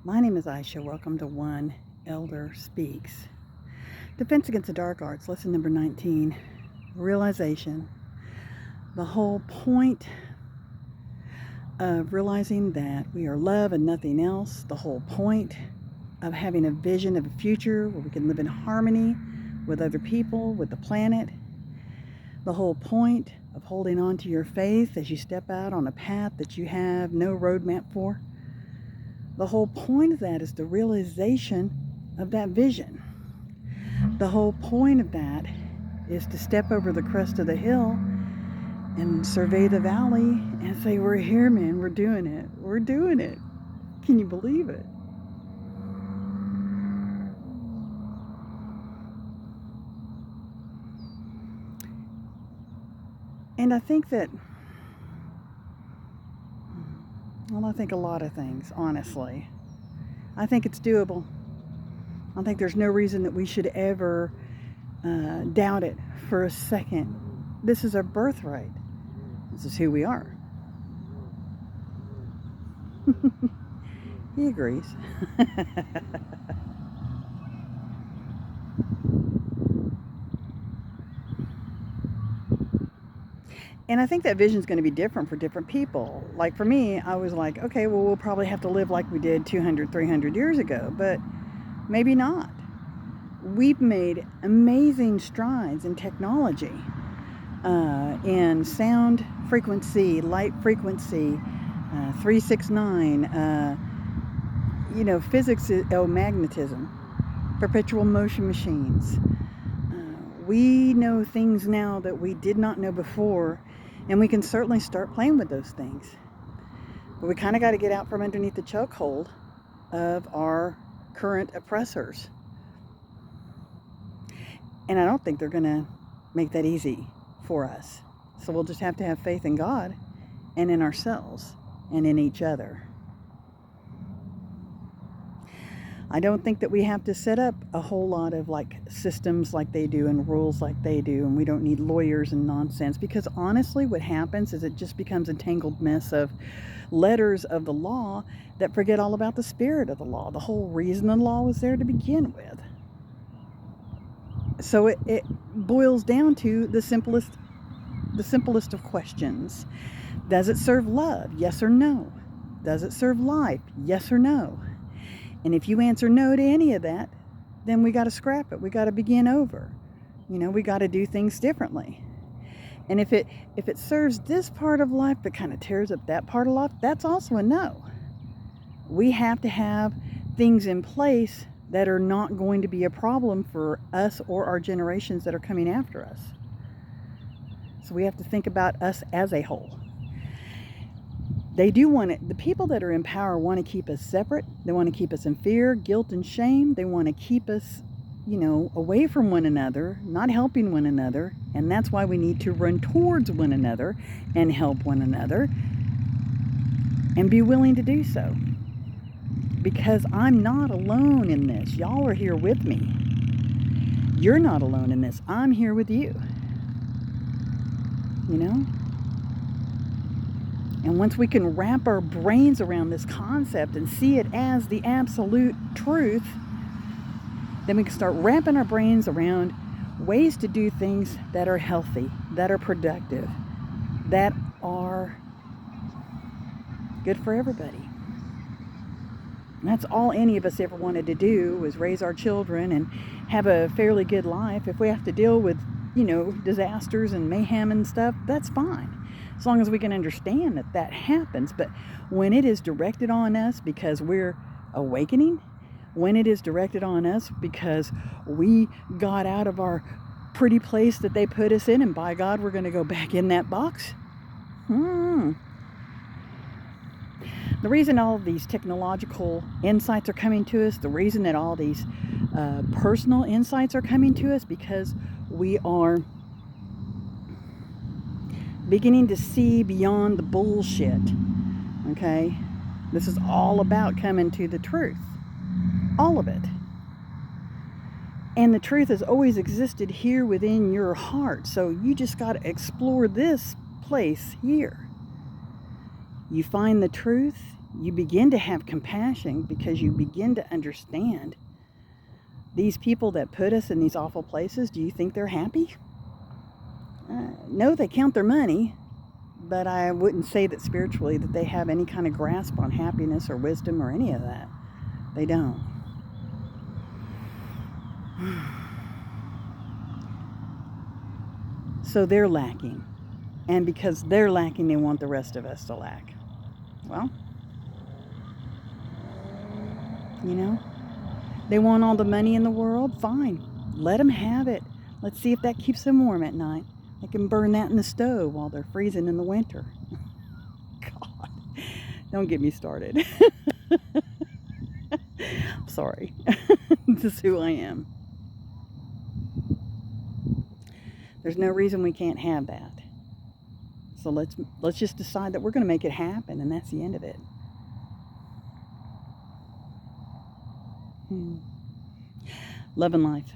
My name is Aisha. Welcome to One Elder Speaks. Defense Against the Dark Arts, lesson number 19. Realization. The whole point of realizing that we are love and nothing else, the whole point of having a vision of a future where we can live in harmony with other people, with the planet, the whole point of holding on to your faith as you step out on a path that you have no roadmap for. The whole point of that is the realization of that vision. The whole point of that is to step over the crest of the hill and survey the valley and say, we're here, man, we're doing it. We're doing it. Can you believe it? And I think a lot of things, honestly. I think it's doable. I think there's no reason that we should ever doubt it for a second. This is our birthright. This is who we are. He agrees. And I think that vision is going to be different for different people. Like for me, I was like, okay, well, we'll probably have to live like we did 200, 300 years ago, but maybe not. We've made amazing strides in technology, in sound frequency, light frequency, 369, physics, magnetism, perpetual motion machines. We know things now that we did not know before, and we can certainly start playing with those things. But we kind of got to get out from underneath the chokehold of our current oppressors. And I don't think they're going to make that easy for us. So we'll just have to have faith in God and in ourselves and in each other. I don't think that we have to set up a whole lot of systems like they do and rules like they do, and we don't need lawyers and nonsense, because honestly what happens is it just becomes a tangled mess of letters of the law that forget all about the spirit of the law, the whole reason the law was there to begin with. So it boils down to the simplest of questions. Does it serve love? Yes or no? Does it serve life? Yes or no? And if you answer no to any of that, then we got to scrap it. We got to begin over. We got to do things differently. And if it serves this part of life but kind of tears up that part of life, that's also a no. We have to have things in place that are not going to be a problem for us or our generations that are coming after us. So we have to think about us as a whole. They do want it. The people that are in power want to keep us separate. They want to keep us in fear, guilt, and shame. They want to keep us, away from one another, not helping one another. And that's why we need to run towards one another and help one another and be willing to do so. Because I'm not alone in this. Y'all are here with me. You're not alone in this. I'm here with you. And once we can wrap our brains around this concept and see it as the absolute truth, then we can start wrapping our brains around ways to do things that are healthy, that are productive, that are good for everybody. And that's all any of us ever wanted to do, was raise our children and have a fairly good life. If we have to deal with, disasters and mayhem and stuff, that's fine. As long as we can understand that that happens. But when it is directed on us because we're awakening, when it is directed on us because we got out of our pretty place that they put us in, and by God, we're going to go back in that box. The reason all of these technological insights are coming to us, the reason that all these personal insights are coming to us, because we are beginning to see beyond the bullshit. Okay? This is all about coming to the truth. All of it. And the truth has always existed here within your heart. So you just got to explore this place here. You find the truth, You begin to have compassion because you begin to understand these people that put us in these awful places. Do you think they're happy? No, they count their money, but I wouldn't say that spiritually that they have any kind of grasp on happiness or wisdom or any of that. They don't. So they're lacking. And because they're lacking, they want the rest of us to lack. Well, you know, they want all the money in the world. Fine. Let them have it. Let's see if that keeps them warm at night. They can burn that in the stove while they're freezing in the winter. God, don't get me started. I'm sorry. This is who I am. There's no reason we can't have that. So let's just decide that we're going to make it happen, and that's the end of it. Love and life.